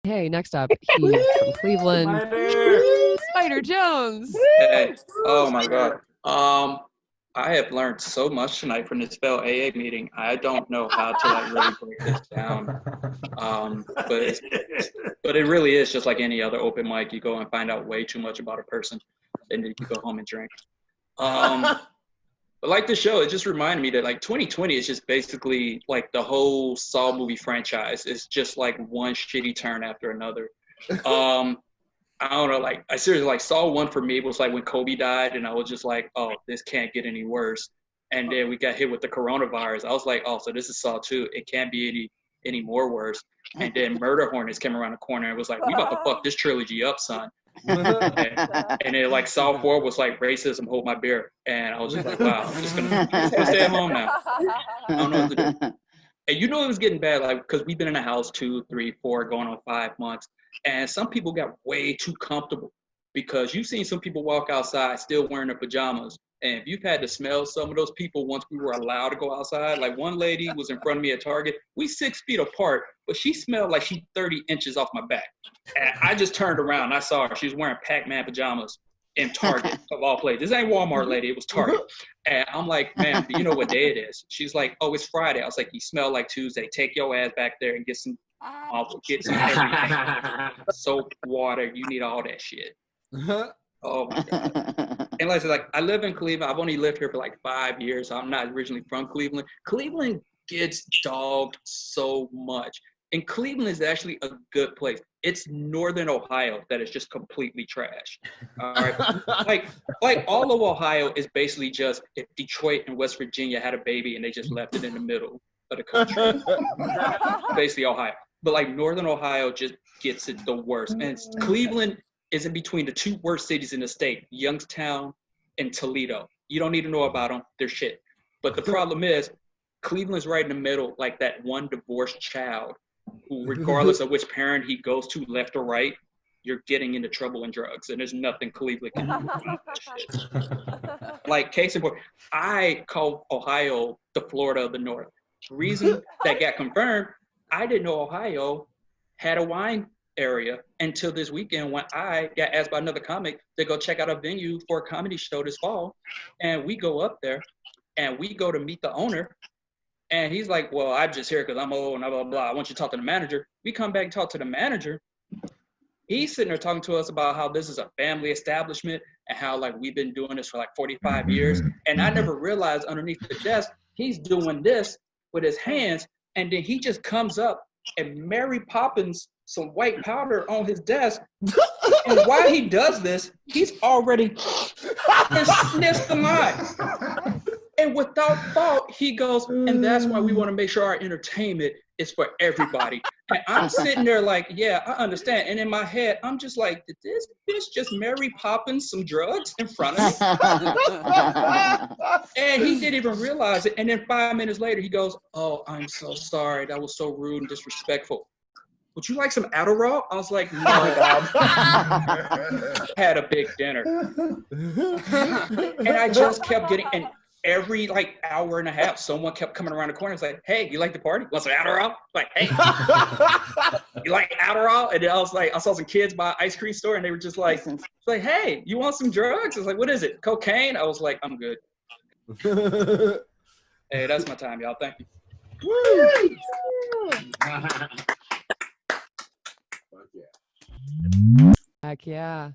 Hey, next up, he's from Cleveland. Spyder. Spyder Jones. Hey, oh my God. I have learned so much tonight from this Spell AA meeting. I don't know how to like really break this down. But it really is just like any other open mic. You go and find out way too much about a person, and then you go home and drink. But like the show, it just reminded me that like 2020 is just basically like the whole Saw movie franchise. It's just like one shitty turn after another. I don't know, like I seriously like Saw 1 for me was like when Kobe died, and I was just like, oh, this can't get any worse. And then we got hit with the coronavirus. I was like, oh, so this is Saw 2. It can't be any more worse. And then Murder Hornets came around the corner and was like, we about to fuck this trilogy up, son. And then like Saw 4 was like racism, hold my beer. And I was just like, wow, I'm just gonna stay at home now. I don't know what to do. And you know it was getting bad, like because we've been in the house 2, 3, 4, going on 5 months. And some people got way too comfortable because you've seen some people walk outside still wearing their pajamas. And if you've had to smell some of those people once we were allowed to go outside, like one lady was in front of me at Target. We 6 feet apart, but she smelled like she 30 inches off my back. And I just turned around and I saw her. She was wearing Pac-Man pajamas in Target of all places. This ain't Walmart, lady. It was Target. And I'm like, man, do you know what day it is? She's like, oh, it's Friday. I was like, you smell like Tuesday. Take your ass back there and get some everything. Soap, water, you need all that shit. Oh my God. And like I said, like I live in Cleveland. I've only lived here for like 5 years. So I'm not originally from Cleveland. Cleveland gets dogged so much. And Cleveland is actually a good place. It's northern Ohio that is just completely trash. All right. like all of Ohio is basically just if Detroit and West Virginia had a baby and they just left it in the middle of the country. Basically Ohio. But like northern Ohio just gets it the worst. And Cleveland is in between the 2 worst cities in the state, Youngstown and Toledo. You don't need to know about them. They're shit. But the problem is Cleveland's right in the middle, like that one divorced child who, regardless of which parent he goes to, left or right, you're getting into trouble and drugs. And there's nothing Cleveland can do about that shit. Like, case in point, I call Ohio the Florida of the North. The reason that got confirmed, I didn't know Ohio had a wine area until this weekend when I got asked by another comic to go check out a venue for a comedy show this fall. And we go up there and we go to meet the owner. And he's like, well, I'm just here because I'm old and blah, blah, blah. I want you to talk to the manager. We come back and talk to the manager. He's sitting there talking to us about how this is a family establishment and how like we've been doing this for like 45 years. And I never realized underneath the desk, he's doing this with his hands. And then he just comes up and Mary Poppins some white powder on his desk. And while he does this, he's already sniffs the line. And without thought, he goes, and that's why we want to make sure our entertainment is for everybody. And I'm sitting there like, yeah, I understand. And in my head, I'm just like, did this bitch just Mary Poppins some drugs in front of me? And he didn't even realize it. And then 5 minutes later, he goes, oh, I'm so sorry. That was so rude and disrespectful. Would you like some Adderall? I was like, no, God. Had a big dinner. And I just kept getting, and every like hour and a half, someone kept coming around the corner. It's like, hey, you like the party? Want some Adderall? Like, hey, you like Adderall? And then I was like, I saw some kids by an ice cream store and they were just like, hey, you want some drugs? I was like, what is it? Cocaine? I was like, I'm good. Hey, that's my time, y'all. Thank you. Heck yeah.